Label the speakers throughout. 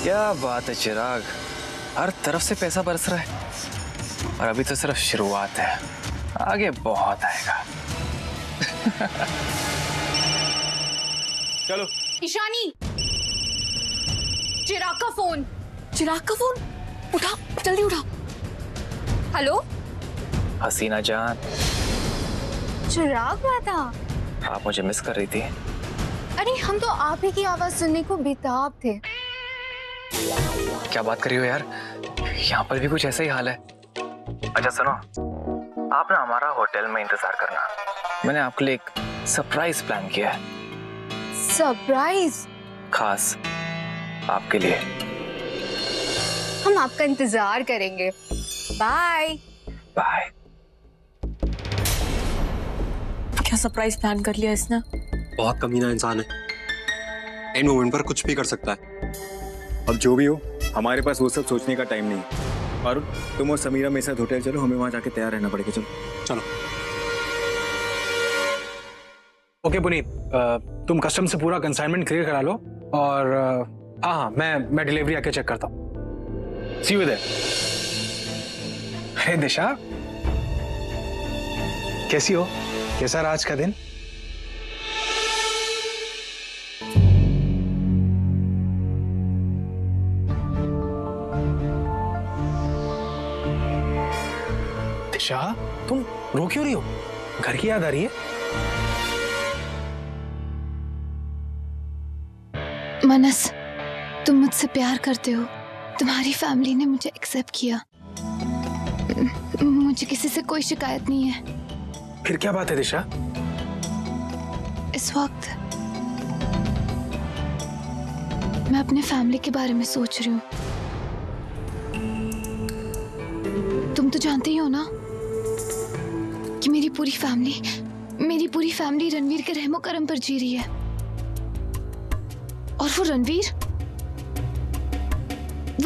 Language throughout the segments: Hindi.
Speaker 1: क्या बात है चिराग, हर तरफ से पैसा बरस रहा है और अभी तो सिर्फ शुरुआत है, आगे बहुत आएगा। चलो।
Speaker 2: ईशानी, चिराग का फोन। चिराग का फोन, उठा, जल्दी उठा। हेलो
Speaker 1: हसीना जान,
Speaker 2: चिराग मैं था।
Speaker 1: आप मुझे मिस कर रही थी?
Speaker 2: अरे हम तो आप ही की आवाज सुनने को बेताब थे।
Speaker 1: क्या बात कर रही हो यार, यहाँ पर भी कुछ ऐसा ही हाल है। अच्छा सुनो, आप ना हमारा होटल में इंतजार करना, मैंने आपके लिए एक सरप्राइज प्लान किया है।
Speaker 2: सरप्राइज?
Speaker 1: खास आपके लिए।
Speaker 2: हम आपका इंतजार करेंगे। Bye
Speaker 1: bye.
Speaker 2: क्या सरप्राइज प्लान कर लिया इसने?
Speaker 3: बहुत कमीना इंसान है, एंड मोमेंट पर कुछ भी कर सकता है।
Speaker 4: अब जो भी हो, हमारे पास वो सब सोचने का टाइम नहीं है। और तुम और समीरा मेरे साथ होटल चलो, हमें वहां जाके तैयार रहना पड़ेगा। चलो
Speaker 3: चलो।
Speaker 5: ओके पुनीत, तुम कस्टम से पूरा कंसाइनमेंट क्लियर करा लो और हाँ मैं डिलीवरी आके चेक करता हूँ। सी यू देयर। हे दिशा, कैसी हो? कैसा रहा आज का दिन? दिशा, तुम रो क्यों रही हो? घर की याद आ रही है?
Speaker 6: मनस, तुम मुझसे प्यार करते हो। तुम्हारी फैमिली ने मुझे एक्सेप्ट किया। मुझे किसी से कोई शिकायत नहीं है।
Speaker 5: फिर क्या बात है दिशा?
Speaker 6: इस वक्त मैं अपने फैमिली के बारे में सोच रही हूँ। तुम तो जानते ही हो ना कि मेरी पूरी फैमिली रणवीर के रहमो करम पर जी रही है। और वो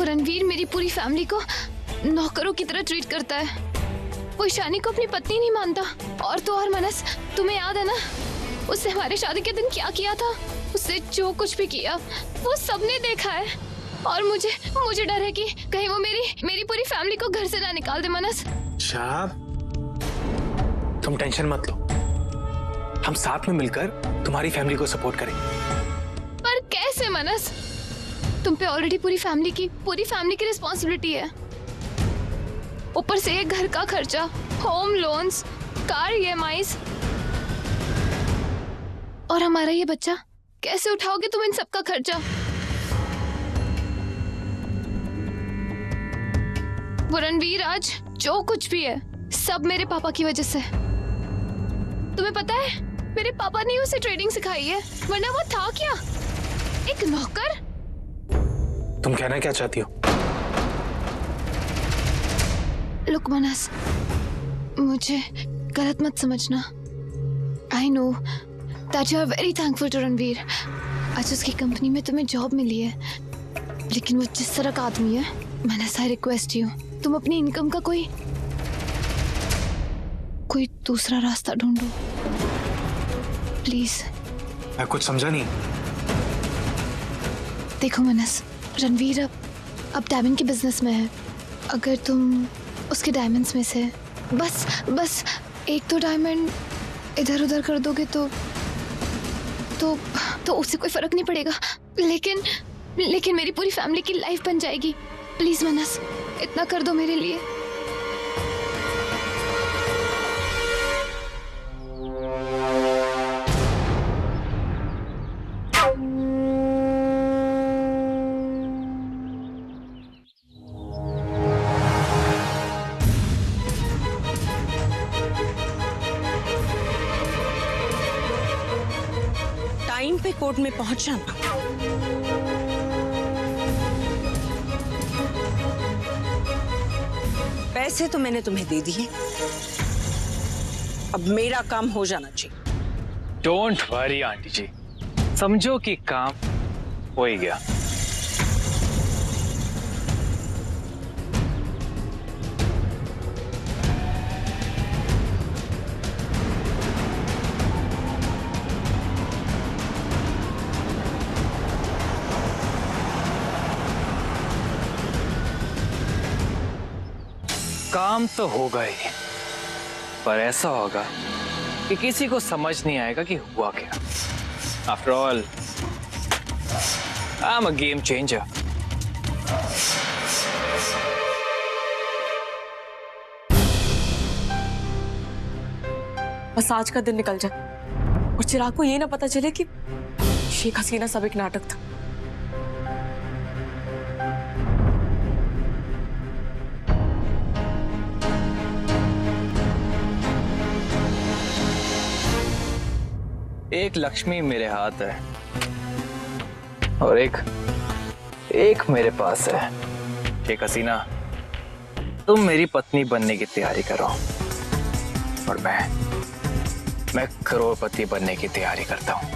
Speaker 6: रणवीर मेरी पूरी फैमिली को नौकरों की तरह ट्रीट करता है। वो ईशानी को अपनी पत्नी नहीं मानता। और तो और मनस, तुम्हें याद है ना उसने हमारे शादी के दिन क्या किया था? उससे जो कुछ भी किया वो सबने देखा है। और मुझे डर है कि कहीं वो मेरी पूरी फैमिली को घर से ना निकाल दे। मनस,
Speaker 5: शाह, तुम टेंशन मत लो, हम साथ में मिलकर तुम्हारी फैमिली को सपोर्ट करेंगे।
Speaker 6: पर कैसे मनस? तुम पे ऑलरेडी पूरी फैमिली की रिस्पॉन्सिबिलिटी है। ऊपर से ये घर का खर्चा, होम लोन्स, कार EMIs, और हमारा ये बच्चा। कैसे उठाओगे तुम इन सब का खर्चा? वो रणवीर आज जो कुछ भी है सब मेरे पापा की वजह से। तुम्हें पता है मेरे पापा ने उसे ट्रेडिंग सिखाई है, वरना वो था क्या? एक नौकर।
Speaker 5: तुम कहना क्या चाहती हो?
Speaker 6: लुक मनस, मुझे गलत मत समझना। I know that you are very thankful to Ranveer. आज उसकी कंपनी में तुम्हें जॉब मिली है, लेकिन वो जिस तरह का आदमी है, मनस आई रिक्वेस्ट यू, तुम अपनी इनकम का कोई दूसरा रास्ता ढूंढो प्लीज।
Speaker 5: मैं कुछ समझा नहीं।
Speaker 6: देखो मनस, रणवीर अब डायमंड के बिजनेस में है। अगर तुम उसके डायमंड्स में से बस एक तो डायमंड इधर उधर कर दोगे तो उससे कोई फर्क नहीं पड़ेगा, लेकिन मेरी पूरी फैमिली की लाइफ बन जाएगी। प्लीज मनस, इतना कर दो मेरे लिए।
Speaker 7: टाइम पे कोर्ट में पहुंच जाना। पैसे तो मैंने तुम्हें दे दिए, अब मेरा काम हो जाना चाहिए।
Speaker 1: डोंट वरी आंटी जी, समझो कि काम हो ही गया। काम तो होगा ही, पर ऐसा होगा कि किसी को समझ नहीं आएगा कि हुआ क्या। After all I am a game changer.
Speaker 2: बस आज का दिन निकल जाए और चिराग को ये ना पता चले कि शेख हसीना सब एक नाटक था।
Speaker 1: एक लक्ष्मी मेरे हाथ है और एक मेरे पास है। शेख हसीना, तुम मेरी पत्नी बनने की तैयारी करो और मैं करोड़पति बनने की तैयारी करता हूं।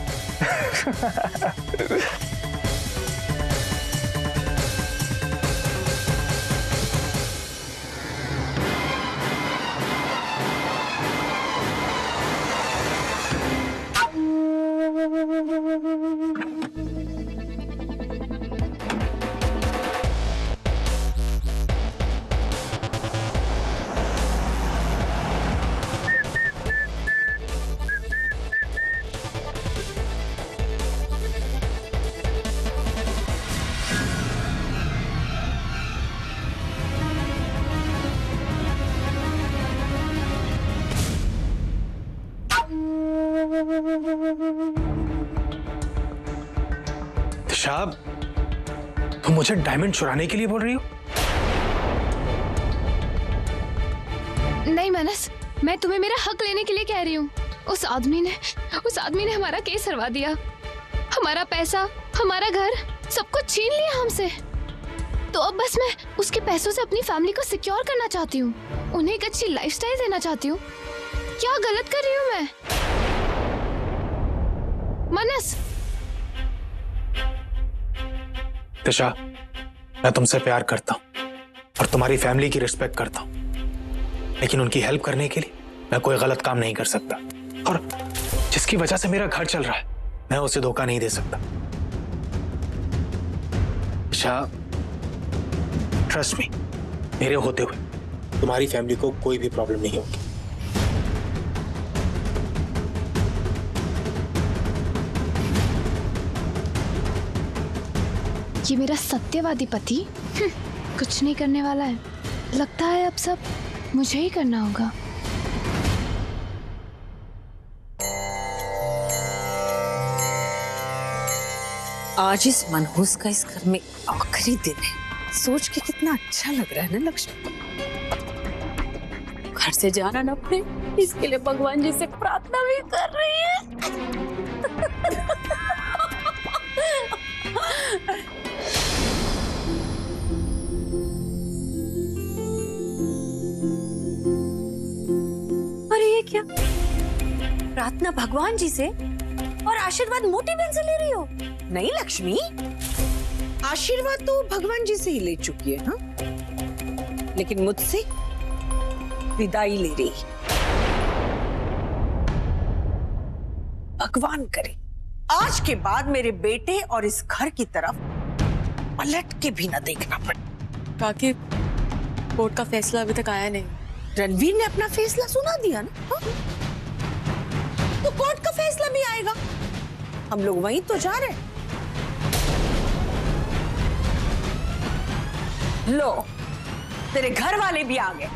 Speaker 5: शाब, तुम मुझे डायमंड चुराने के लिए बोल रही हो?
Speaker 6: नहीं मानस, मैं तुम्हें मेरा हक लेने के लिए कह रही हूँ। उस आदमी ने हमारा केस हरवा दिया, हमारा पैसा, हमारा घर, सब कुछ छीन लिया हमसे। तो अब बस मैं उसके पैसों से अपनी फैमिली को सिक्योर करना चाहती हूँ, उन्हें एक अच्छी लाइफस्टाइल देना चाहती हूँ। क्या गलत कर रही हूँ मैं? मानस,
Speaker 5: दिशा, मैं तुमसे प्यार करता हूं और तुम्हारी फैमिली की रिस्पेक्ट करता हूं, लेकिन उनकी हेल्प करने के लिए मैं कोई गलत काम नहीं कर सकता। और जिसकी वजह से मेरा घर चल रहा है, मैं उसे धोखा नहीं दे सकता। दिशा, ट्रस्ट मी, मेरे होते हुए तुम्हारी फैमिली को कोई भी प्रॉब्लम नहीं होगी।
Speaker 6: ये मेरा सत्यवादी पति कुछ नहीं करने वाला है। लगता है अब सब मुझे ही करना होगा।
Speaker 7: आज इस मनहूस का इस घर में आखिरी दिन है। सोच के कितना अच्छा लग रहा है ना लक्ष्मी।
Speaker 2: घर से जाना ना पड़े, इसके लिए भगवान जी से प्रार्थना भी कर रही है। अरे ये क्या? प्रार्थना भगवान जी से और आशीर्वाद मोटी बहन से ले रही हो?
Speaker 7: नहीं लक्ष्मी, आशीर्वाद तो भगवान जी से ही ले चुकी है, हाँ? लेकिन मुझसे विदाई ले रही। भगवान करे आज के बाद मेरे बेटे और इस घर की तरफ पलट के भी ना देखना पड़े।
Speaker 2: काकी, कोर्ट का फैसला अभी तक आया नहीं।
Speaker 7: रणवीर ने अपना फैसला सुना दिया ना, हाँ? तो कोर्ट का फैसला भी आएगा। हम लोग वहीं तो जा रहे हैं। लो, तेरे घर वाले भी आ गए।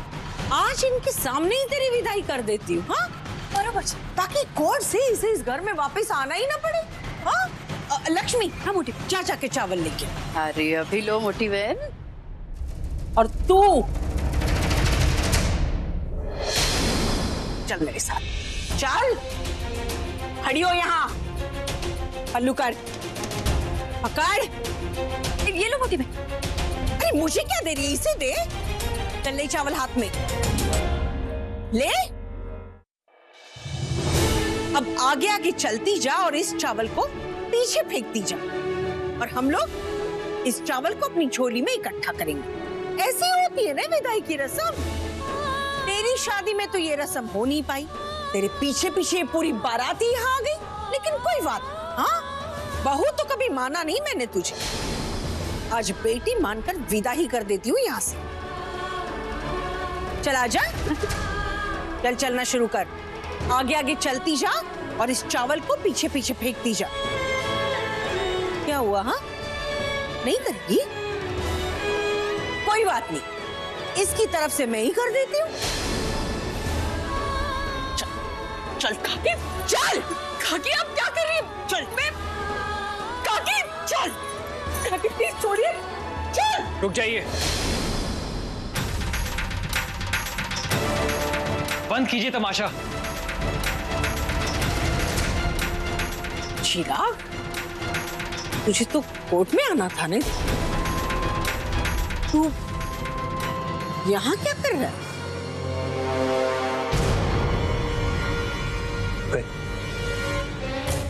Speaker 7: आज इनके सामने ही तेरी विदाई कर देती हूँ, हाँ? बराबर, ताकि कोर्ट से इसे इस घर में वापस आना ही ना पड़े, हाँ? लक्ष्मी, हाँ मोटी, जा जाके चावल लेके।
Speaker 2: अरे अभी लो मोटी बहन।
Speaker 7: और तू चल मेरे साथ, चल। खड़ी हो यहाँ, पल्लू कर, पकड़।
Speaker 2: ये लो मोटी बहन।
Speaker 7: अरे मुझे क्या दे रही है, इसे दे। चल ले चावल हाथ में ले। अब आगे आगे चलती जा और इस चावल को पीछे फेंकती जा, और हम लोग इस चावल को अपनी झोली में इकट्ठा करेंगे। ऐसी होती है ना विदाई की रस्म। तेरी शादी में तो ये रस्म हो नहीं पाई, तेरे पीछे पीछे पूरी बारात ही यहाँ आ गई। लेकिन कोई बात, हाँ, बहू तो कभी माना नहीं मैंने तुझे। आज बेटी मानकर विदा ही कर देती हूँ यहाँ से। चल आजा, चल चलना शुरू कर। आगे आगे चलती जा और इस चावल को पीछे पीछे फेंकती जा। क्या हुआ? हाँ, नहीं करेगी? कोई बात नहीं, इसकी तरफ से मैं ही कर देती हूँ। चल काकी, चल काकी, आप क्या कर रही हो? चल मैं काकी, चल काकी, प्लीज छोड़िए, चल।
Speaker 1: रुक जाइए, बंद कीजिए तमाशा।
Speaker 7: चिराग, तुझे तो कोर्ट में आना था ना? तू यहाँ क्या कर रहा है?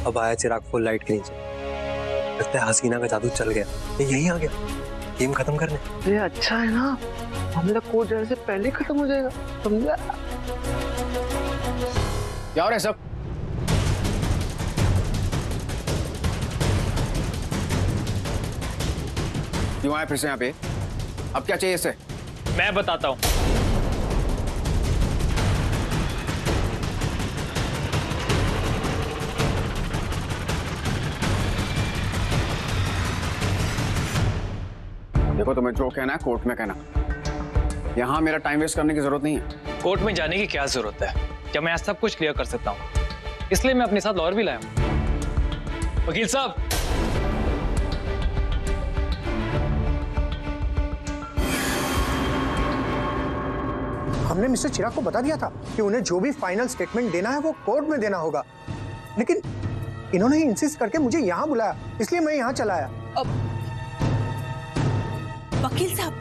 Speaker 3: अब आया चिराग फुल लाइट के नीचे, लगता है हसीना का जादू चल गया, ये यहीं आ गया गेम खत्म करने।
Speaker 1: ये अच्छा है ना, हमला कोर्ट जाने से पहले खत्म हो जाएगा, समझा? क्या हो रहा है सब?
Speaker 8: क्यों आए फिर से यहाँ पे? अब क्या चाहिए इससे?
Speaker 1: मैं बताता हूँ।
Speaker 8: देखो, तुम्हें जो कहना है कोर्ट में कहना, यहाँ मेरा टाइम वेस्ट करने की जरूरत नहीं है।
Speaker 1: कोर्ट में जाने की क्या जरूरत है जब मैं आज सब कुछ क्लियर कर सकता हूँ? इसलिए मैं अपने साथ लॉयर भी लाया हूँ। वकील साहब,
Speaker 9: हमने मिस्टर चिराग को बता दिया था कि उन्हें जो भी फाइनल स्टेटमेंट देना है वो कोर्ट में देना होगा, लेकिन इन्होंने ही इंसिस्ट करके मुझे यहाँ बुलाया, इसलिए मैं यहाँ चला आया।
Speaker 7: वकील साहब,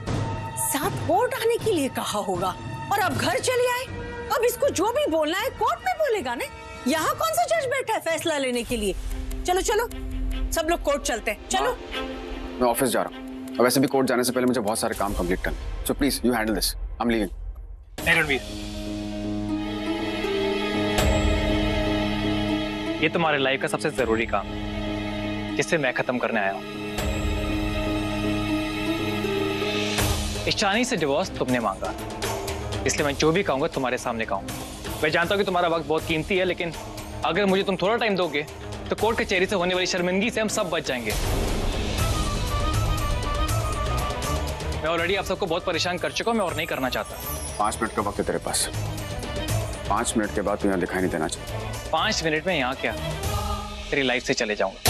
Speaker 7: साथ कोर्ट आने के लिए कहा होगा और अब घर चले आए। अब इसको जो भी बोलना है कोर्ट में बोलेगा ना। यहाँ कौन सा जज बैठा है फैसला लेने के लिए? चलो चलो, सब लोग कोर्ट चलते हैं, चलो।
Speaker 8: मैं ऑफिस जा रहा हूँ और वैसे भी कोर्ट जाने से पहले मुझे बहुत सारे काम कंप्लीट करने, so please you handle this, I am leaving.
Speaker 1: Ranveer, ये तुम्हारे लाइफ का सबसे जरूरी काम है जिसे मैं खत्म करने आया हूं। ईशानी से डिवोर्स तुमने मांगा, इसलिए मैं जो भी कहूंगा तुम्हारे सामने कहूंगा। मैं जानता हूं कि तुम्हारा वक्त बहुत कीमती है, लेकिन अगर मुझे तुम थोड़ा टाइम दोगे तो कोर्ट कचहरी से होने वाली शर्मिंदगी से हम सब बच जाएंगे। मैं ऑलरेडी आप सबको बहुत परेशान कर चुका हूं, मैं और नहीं करना चाहता।
Speaker 8: 5 मिनट का वक्त है तेरे पास, 5 मिनट के बाद तू यहाँ दिखाई नहीं देना चाहिए।
Speaker 1: 5 मिनट में यहाँ क्या, तेरी लाइफ से चले जाऊंगा।